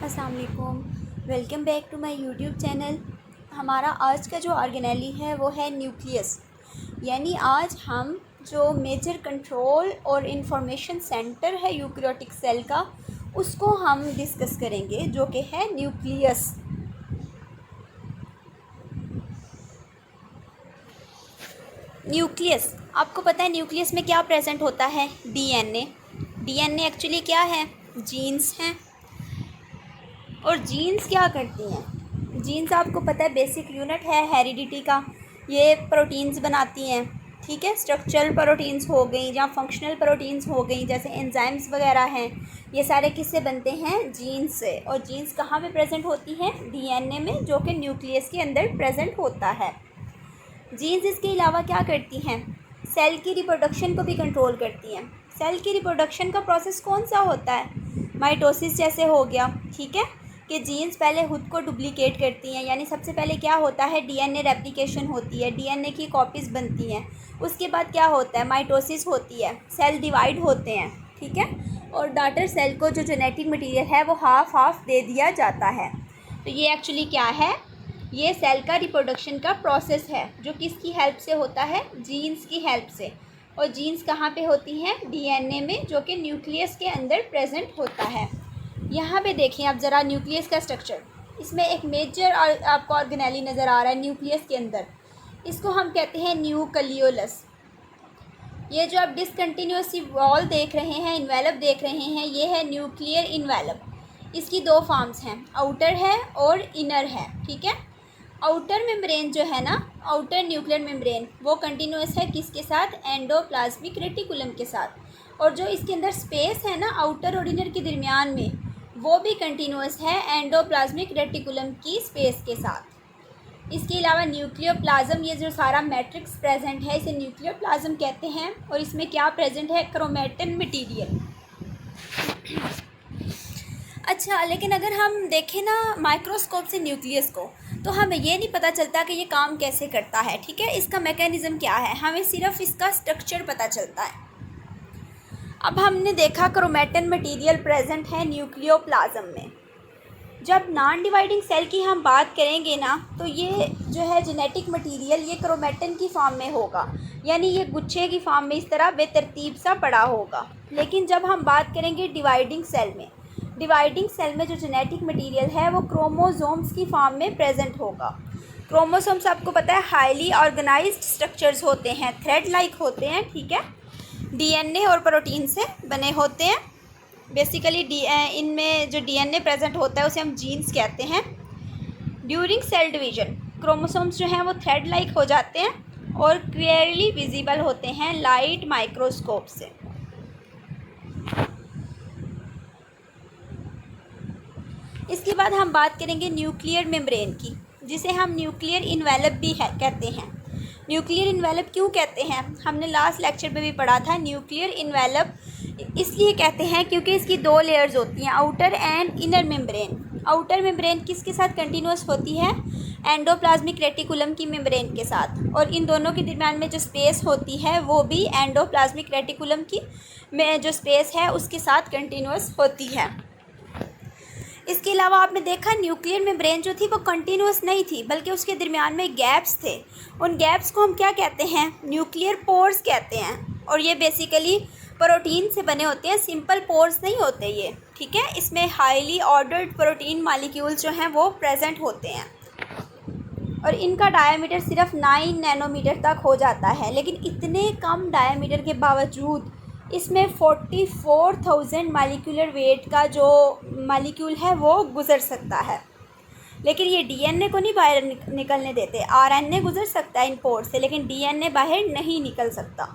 अस्सलाम वालेकुम। Welcome back to my YouTube channel. हमारा आज का जो ऑर्गेनेली है वो है न्यूक्लियस। यानी आज हम जो मेजर कंट्रोल और इंफॉर्मेशन सेंटर है यूकैरियोटिक सेल का, उसको हम डिस्कस करेंगे, जो कि है न्यूक्लियस। न्यूक्लियस, आपको पता है न्यूक्लियस में क्या प्रेजेंट होता है? डीएनए। डीएनए एक्चुअली क्या है? जीन्स हैं। और जीन्स क्या करती हैं? जीन्स आपको पता है बेसिक यूनिट है हेरिडिटी का। ये प्रोटीन्स बनाती हैं, ठीक है। स्ट्रक्चरल प्रोटीन्स हो गई या फंक्शनल प्रोटीन्स हो गई, जैसे एंजाइम्स वगैरह हैं। ये सारे किससे बनते हैं? जीन्स से। और जीन्स कहाँ पे प्रेजेंट होती हैं? डीएनए में, जो कि न्यूक्लियस के अंदर प्रेजेंट होता है। जीन्स इसके अलावा क्या करती हैं? सेल की रिप्रोडक्शन को भी कंट्रोल करती हैं। सेल की रिप्रोडक्शन का प्रोसेस कौन सा होता है? माइटोसिस जैसे हो गया, ठीक है, कि जीन्स पहले खुद को डुप्लीकेट करती हैं। यानी सबसे पहले क्या होता है? डीएनए रेप्लिकेशन होती है, डीएनए की कॉपीज़ बनती हैं। उसके बाद क्या होता है? माइटोसिस होती है, सेल डिवाइड होते हैं, ठीक है। और डॉटर सेल को जो जेनेटिक मटीरियल है वो हाफ हाफ दे दिया जाता है। तो ये एक्चुअली क्या है? ये सेल का रिप्रोडक्शन का प्रोसेस है, जो किसकी हेल्प से होता है? जीन्स की हेल्प से। और जीन्स कहाँ पे होती हैं? डीएनए में, जो कि न्यूक्लियस के अंदर प्रेजेंट होता है। यहाँ पे देखें आप ज़रा न्यूक्लियस का स्ट्रक्चर। इसमें एक मेजर आपको ऑर्गेनेली नज़र आ रहा है न्यूक्लियस के अंदर। इसको हम कहते हैं न्यूक्लियोलस। ये जो आप डिसकंटिन्यूअस वॉल देख रहे हैं, इन्वेलप देख रहे हैं, ये है न्यूक्लियर इन्वेलप। इसकी दो फॉर्म्स हैं, आउटर है और इनर है, ठीक है। आउटर मेम्ब्रेन जो है ना, आउटर न्यूक्लियर मेम्ब्रेन, वो कंटिन्यूअस है किसके साथ? एंडोप्लाज्मिक रेटिकुलम के साथ। और जो इसके अंदर स्पेस है ना आउटर और इनर के दरमियान में, वो भी कंटिन्यूअस है एंडोप्लाज्मिक रेटिकुलम की स्पेस के साथ। इसके अलावा न्यूक्लियोप्लाज्म, ये जो सारा मैट्रिक्स प्रेजेंट है, इसे न्यूक्लियोप्लाज्म कहते हैं। और इसमें क्या प्रेजेंट है? Chromatin material. अच्छा, लेकिन अगर हम देखें ना माइक्रोस्कोप से न्यूक्लियस को, तो हमें ये नहीं पता चलता कि ये काम कैसे करता है, ठीक है। इसका मैकेनिज़्म क्या है, हमें सिर्फ इसका स्ट्रक्चर पता चलता है। अब हमने देखा क्रोमेटिन मटेरियल प्रेजेंट है न्यूक्लियोप्लाज्म में। जब नॉन डिवाइडिंग सेल की हम बात करेंगे ना, तो ये जो है जेनेटिक मटेरियल, ये क्रोमेटिन की फॉर्म में होगा। यानी ये गुच्छे की फॉर्म में इस तरह बेतरतीब सा पड़ा होगा। लेकिन जब हम बात करेंगे डिवाइडिंग सेल में, डिवाइडिंग सेल में जो जेनेटिक मटेरियल है वो क्रोमोसोम्स की फॉर्म में प्रेजेंट होगा। क्रोमोसोम्स आपको पता है हाईली ऑर्गेनाइज्ड स्ट्रक्चर्स होते हैं, थ्रेड लाइक होते हैं, ठीक है। डीएनए और प्रोटीन से बने होते हैं। बेसिकली इनमें जो डीएनए प्रेजेंट होता है उसे हम जीन्स कहते हैं। ड्यूरिंग सेल डिवीजन क्रोमोसोम्स जो हैं वो थ्रेड लाइक हो जाते हैं और क्लियरली विजिबल होते हैं लाइट माइक्रोस्कोप से। इसके बाद हम बात करेंगे न्यूक्लियर मेम्ब्रेन की, जिसे हम न्यूक्लियर इन्वेलप भी कहते हैं। न्यूक्लियर इन्वेलप क्यों कहते हैं? हमने लास्ट लेक्चर में भी पढ़ा था। न्यूक्लियर इन्वेलप इसलिए कहते हैं क्योंकि इसकी दो लेयर्स होती हैं, outer and inner membrane. Outer membrane किसके साथ कंटिन्यूअस होती है? एंडोप्लाज्मिक रेटिकुलम की मेम्ब्रेन के साथ। और इन दोनों के दरमियान में जो स्पेस होती है वो भी एंडोप्लाज्मिक रेटिकुलम की में जो स्पेस है उसके साथ कंटिन्यूअस होती है। इसके अलावा आपने देखा न्यूक्लियर मेम्ब्रेन जो थी वो कंटिन्यूअस नहीं थी, बल्कि उसके दरमियान में गैप्स थे। उन गैप्स को हम क्या कहते हैं? न्यूक्लियर पोर्स कहते हैं। और ये बेसिकली प्रोटीन से बने होते हैं, सिंपल पोर्स नहीं होते ये, ठीक है। इसमें हाईली ऑर्डर्ड प्रोटीन मॉलिक्यूल्स जो हैं वो प्रेजेंट होते हैं। और इनका डायामीटर सिर्फ 9 नैनोमीटर तक हो जाता है। लेकिन इतने कम डायामीटर के बावजूद इसमें 44,000 मालिक्यूलर वेट का जो मालिक्यूल है वो गुज़र सकता है। लेकिन ये डीएनए को नहीं बाहर निकलने देते। आरएनए गुज़र सकता है इन पोर से, लेकिन डीएनए बाहर नहीं निकल सकता।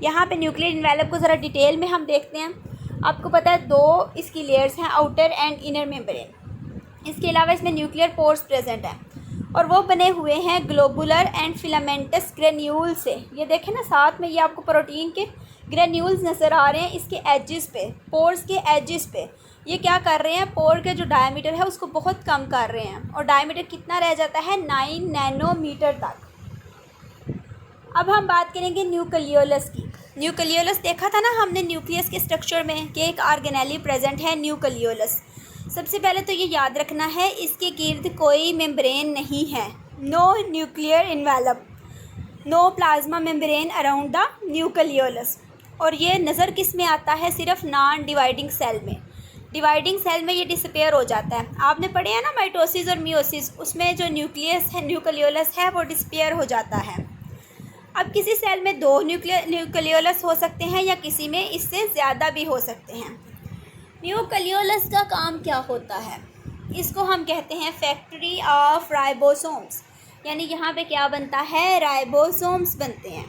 यहाँ पे न्यूक्लियर इन्वेलप को ज़रा डिटेल में हम देखते हैं। आपको पता है दो इसकी लेयर्स हैं, आउटर एंड इनर मेम्ब्रेन। इसके अलावा इसमें न्यूक्लियर पोर्स प्रेजेंट हैं और वो बने हुए हैं ग्लोबुलर एंड फिलामेंटस ग्रेन्यूल से। ये देखें ना साथ में, ये आपको प्रोटीन के ग्रेन्यूल्स नज़र आ रहे हैं इसके एजेस पे, पोर्स के एजेस पे। ये क्या कर रहे हैं? पोर के जो डायमीटर है उसको बहुत कम कर रहे हैं। और डायमीटर कितना रह जाता है? 9 नैनोमीटर तक। अब हम बात करेंगे न्यूक्लियोलस की। न्यूक्लियोलस देखा था ना हमने न्यूक्लियस के स्ट्रक्चर में कि एक ऑर्गेनेली प्रेजेंट है न्यूक्लियोलस। सबसे पहले तो ये याद रखना है, इसके गिर्द कोई मेम्ब्रेन नहीं है, no nuclear envelope, no plasma membrane around the nucleolus. और ये नज़र किस में आता है? सिर्फ नॉन डिवाइडिंग सेल में। डिवाइडिंग सेल में ये डिसअपेयर हो जाता है। आपने पढ़े हैं ना माइटोसिस और मियोसिस, उसमें जो न्यूक्लियस है, न्यूक्लियोलस है, वो डिसअपेयर हो जाता है। अब किसी सेल में 2 न्यूक्लियोलस हो सकते हैं या किसी में इससे ज़्यादा भी हो सकते हैं। न्यूक्लियोलस का काम क्या होता है? इसको हम कहते हैं फैक्ट्री ऑफ राइबोसोम्स, यानी यहाँ पे क्या बनता है? राइबोसोम्स बनते हैं।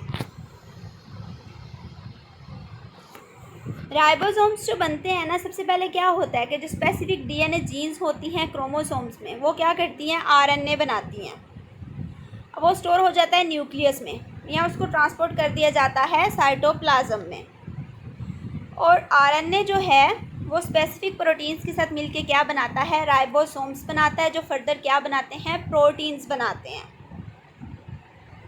राइबोसोम्स जो बनते हैं ना, सबसे पहले क्या होता है कि जो स्पेसिफिक डीएनए जीन्स होती हैं क्रोमोसोम्स में, वो क्या करती हैं? आरएनए बनाती हैं। अब वो स्टोर हो जाता है न्यूक्लियस में, या उसको ट्रांसपोर्ट कर दिया जाता है साइटोप्लाज्म में। और आरएनए जो है वो स्पेसिफिक प्रोटीन्स के साथ मिलके क्या बनाता है? राइबोसोम्स बनाता है, जो फर्दर क्या बनाते हैं? प्रोटीन्स बनाते हैं।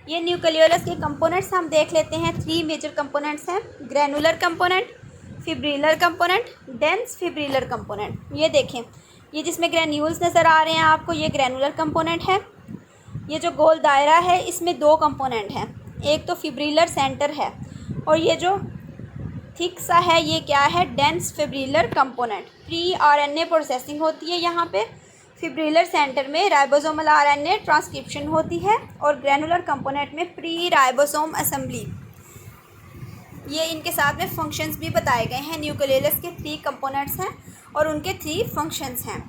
ये न्यूक्लियोलस के कंपोनेंट्स हम देख लेते हैं। 3 मेजर कंपोनेंट्स हैं: granular component, fibrillar component, dense fibrillar component. ये देखें, ये जिसमें ग्रैन्यूल्स नज़र आ रहे हैं आपको, ये ग्रैनुलर कंपोनेंट है। ये जो गोल दायरा है, इसमें 2 कंपोनेंट हैं, एक तो फिब्रिलर सेंटर है, और ये जो थिक सा है ये क्या है? Dense fibrillar component. Pre RNA processing होती है यहाँ पे। फिब्रिलर सेंटर में राइबोसोमल आरएनए ट्रांसक्रिप्शन होती है, और ग्रैनुलर कंपोनेंट में प्री राइबोसोम असेंबली। ये इनके साथ में फंक्शंस भी बताए गए हैं। न्यूक्लियोलस के 3 कंपोनेंट्स हैं और उनके 3 फंक्शंस हैं।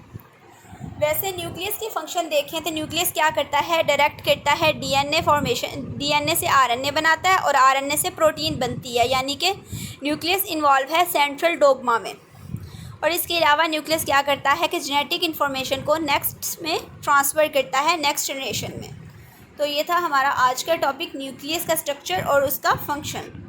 वैसे न्यूक्लियस के फंक्शन देखें तो न्यूक्लियस क्या करता है? डायरेक्ट करता है डीएनए फॉर्मेशन, डीएनए से आरएनए बनाता है और आरएनए से प्रोटीन बनती है, यानी कि न्यूक्लियस इन्वॉल्व है सेंट्रल डोग्मा में। और इसके अलावा न्यूक्लियस क्या करता है कि जेनेटिक इन्फॉर्मेशन को नेक्स्ट में ट्रांसफ़र करता है, नेक्स्ट जनरेशन में। तो ये था हमारा आज का टॉपिक, न्यूक्लियस का स्ट्रक्चर और उसका फंक्शन।